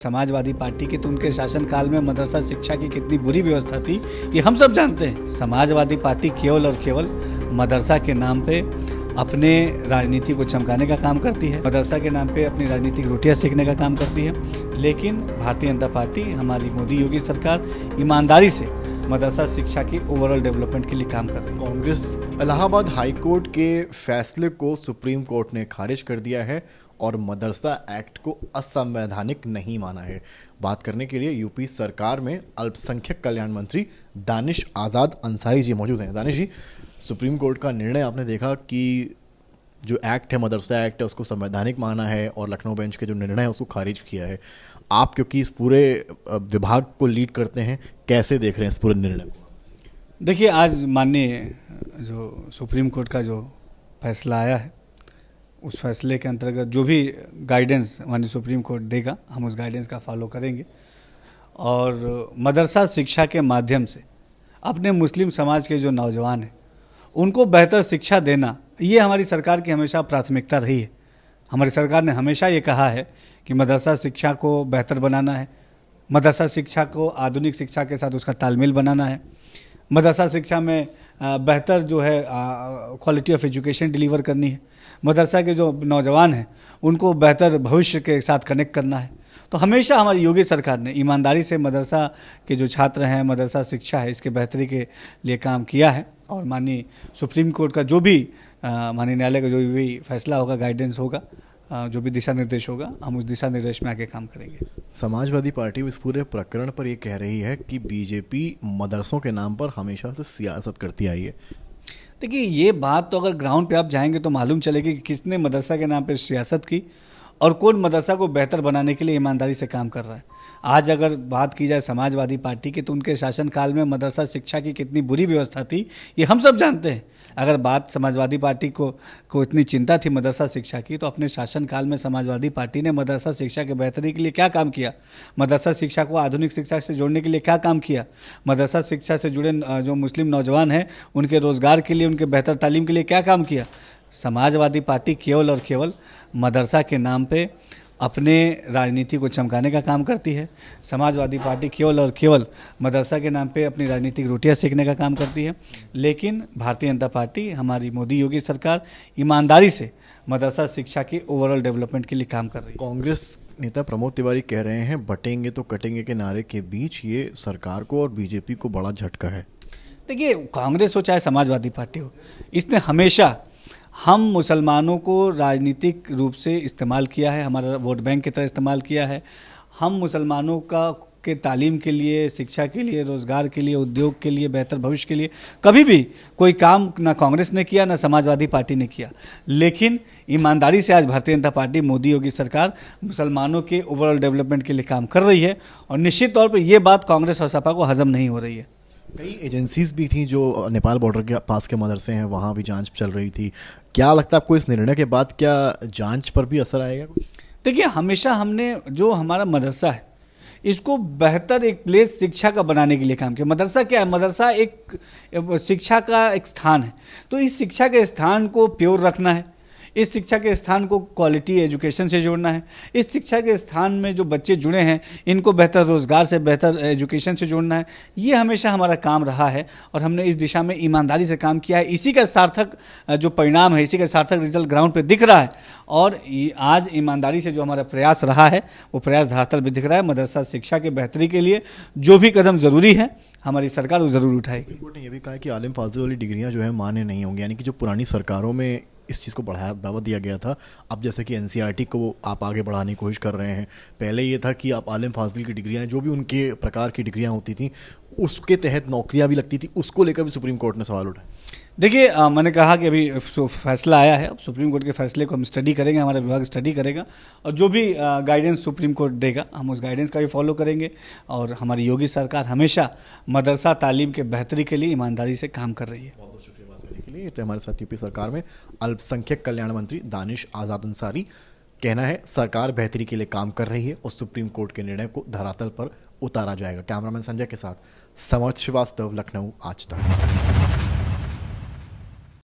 Samajwadi party की तो उनके शासनकाल में मदरसा शिक्षा की कितनी बुरी व्यवस्था थी, ये हम सब जानते हैं। समाजवादी पार्टी केवल और केवल मदरसा के नाम पे अपने राजनीति को चमकाने का काम करती है, मदरसा के नाम पे अपनी राजनीतिक रोटियां सेकने का काम करती है। लेकिन भारतीय जनता पार्टी, हमारी मोदी योगी सरकार ईमानदारी से मदरसा शिक्षा की ओवरऑल डेवलपमेंट के लिए काम कर रही है। कांग्रेस इलाहाबाद हाई कोर्ट के फैसले को सुप्रीम कोर्ट ने खारिज कर दिया है और मदरसा एक्ट को असंवैधानिक नहीं माना है। बात करने के लिए यूपी सरकार में अल्पसंख्यक कल्याण मंत्री दानिश आज़ाद अंसारी जी मौजूद हैं। दानिश जी, सुप्रीम कोर्ट का निर्णय आपने देखा कि जो एक्ट है, मदरसा एक्ट है, उसको संवैधानिक माना है और लखनऊ बेंच के जो निर्णय है उसको खारिज किया है। आप क्योंकि इस पूरे विभाग को लीड करते हैं, कैसे देख रहे हैं इस पूरे निर्णय को? देखिए, आज माननीय जो सुप्रीम कोर्ट का जो फैसला आया है, उस फैसले के अंतर्गत जो भी गाइडेंस माननीय सुप्रीम कोर्ट देगा, हम उस गाइडेंस का फॉलो करेंगे और मदरसा शिक्षा के माध्यम से अपने मुस्लिम समाज के जो नौजवान हैं उनको बेहतर शिक्षा देना, ये हमारी सरकार की हमेशा प्राथमिकता रही है। हमारी सरकार ने हमेशा ये कहा है कि मदरसा शिक्षा को बेहतर बनाना है, मदरसा शिक्षा को आधुनिक शिक्षा के साथ उसका तालमेल बनाना है, मदरसा शिक्षा में बेहतर जो है क्वालिटी ऑफ एजुकेशन डिलीवर करनी है, मदरसा के जो नौजवान हैं उनको बेहतर भविष्य के साथ कनेक्ट करना है। तो हमेशा हमारी योगी सरकार ने ईमानदारी से मदरसा के जो छात्र हैं, मदरसा शिक्षा है, इसके बेहतरी के लिए काम किया है। और माननीय सुप्रीम कोर्ट का जो भी माननीय न्यायालय का जो भी फैसला होगा, गाइडेंस होगा, जो भी दिशा निर्देश होगा, हम उस दिशा निर्देश में आगे काम करेंगे। समाजवादी पार्टी इस पूरे प्रकरण पर ये कह रही है कि बीजेपी मदरसों के नाम पर हमेशा से सियासत करती आई है। देखिए, ये बात तो अगर ग्राउंड पे आप जाएंगे तो मालूम चलेगी कि किसने मदरसा के नाम पे सियासत की और कौन मदरसा को बेहतर बनाने के लिए ईमानदारी से काम कर रहा है। आज अगर बात की जाए समाजवादी पार्टी की, तो उनके शासनकाल में मदरसा शिक्षा की कितनी बुरी व्यवस्था थी, ये हम सब जानते हैं। अगर बात समाजवादी पार्टी को इतनी चिंता थी मदरसा शिक्षा की, तो अपने शासनकाल में समाजवादी पार्टी ने मदरसा शिक्षा के बेहतरी के लिए क्या काम किया, मदरसा शिक्षा को आधुनिक शिक्षा से जोड़ने के लिए क्या काम किया, मदरसा शिक्षा से जुड़े जो मुस्लिम नौजवान हैं उनके रोज़गार के लिए, उनके बेहतर तालीम के लिए क्या काम किया। समाजवादी पार्टी केवल और केवल मदरसा के नाम पे अपने राजनीति को चमकाने का काम करती है। समाजवादी पार्टी केवल और केवल मदरसा के नाम पे अपनी राजनीतिक रोटियां सेकने का काम करती है। लेकिन भारतीय जनता पार्टी, हमारी मोदी योगी सरकार ईमानदारी से मदरसा शिक्षा की ओवरऑल डेवलपमेंट के लिए काम कर रही है। कांग्रेस नेता प्रमोद तिवारी कह रहे हैं बटेंगे तो कटेंगे के नारे के बीच ये सरकार को और बीजेपी को बड़ा झटका है। देखिए, कांग्रेस हो चाहे समाजवादी पार्टी हो, इसने हमेशा हम मुसलमानों को राजनीतिक रूप से इस्तेमाल किया है, हमारा वोट बैंक की तरह इस्तेमाल किया है। हम मुसलमानों के तालीम के लिए, शिक्षा के लिए, रोज़गार के लिए, उद्योग के लिए, बेहतर भविष्य के लिए कभी भी कोई काम ना कांग्रेस ने किया, ना समाजवादी पार्टी ने किया। लेकिन ईमानदारी से आज भारतीय जनता पार्टी, मोदी योगी सरकार मुसलमानों के ओवरऑल डेवलपमेंट के लिए काम कर रही है और निश्चित तौर पर यह बात कांग्रेस और सपा को हजम नहीं हो रही है। कई एजेंसीज भी थी जो नेपाल बॉर्डर के पास के मदरसे हैं, वहाँ भी जांच चल रही थी। क्या लगता है आपको इस निर्णय के बाद क्या जांच पर भी असर आएगा? देखिए, हमेशा हमने जो हमारा मदरसा है इसको बेहतर एक प्लेस शिक्षा का बनाने के लिए काम किया। मदरसा क्या है? मदरसा एक शिक्षा का एक स्थान है। तो इस शिक्षा के स्थान को प्योर रखना है, इस शिक्षा के स्थान को क्वालिटी एजुकेशन से जोड़ना है, इस शिक्षा के स्थान में जो बच्चे जुड़े हैं इनको बेहतर रोज़गार से, बेहतर एजुकेशन से जोड़ना है। ये हमेशा हमारा काम रहा है और हमने इस दिशा में ईमानदारी से काम किया है। इसी का सार्थक जो परिणाम है, इसी का सार्थक रिजल्ट ग्राउंड पे दिख रहा है और आज ईमानदारी से जो हमारा प्रयास रहा है वो प्रयास धरातल पे दिख रहा है। मदरसा शिक्षा के बेहतरी के लिए जो भी कदम ज़रूरी है हमारी सरकार वो ज़रूर उठाएगी। कोर्ट ने यह भी कहा कि आलिम फाजिल वाली डिग्रियाँ जो है मान्य नहीं होंगी, यानी कि जो पुरानी सरकारों में इस चीज़ को बढ़ावा दिया गया था, अब जैसे कि एनसीईआरटी को आप आगे बढ़ाने की कोशिश कर रहे हैं। पहले ये था कि आप आलिम फाजिल की डिग्रियां, जो भी उनके प्रकार की डिग्रियां होती थी उसके तहत नौकरियां भी लगती थी, उसको लेकर भी सुप्रीम कोर्ट ने सवाल उठाया। देखिए, मैंने कहा कि अभी फैसला आया है, अब सुप्रीम कोर्ट के फैसले को हम स्टडी करेंगे, हमारा विभाग स्टडी करेगा और जो भी गाइडेंस सुप्रीम कोर्ट देगा हम उस गाइडेंस का भी फॉलो करेंगे। और हमारी योगी सरकार हमेशा मदरसा तालीम के बेहतरी के लिए ईमानदारी से काम कर रही है। बहुत शुक्रिया बात करने के लिए। तो हमारे साथ यूपी सरकार में अल्पसंख्यक कल्याण मंत्री दानिश आज़ाद अंसारी। कहना है सरकार बेहतरी के लिए काम कर रही है और सुप्रीम कोर्ट के निर्णय को धरातल पर उतारा जाएगा। कैमरामैन संजय के साथ समर्थ श्रीवास्तव, लखनऊ, आज तक।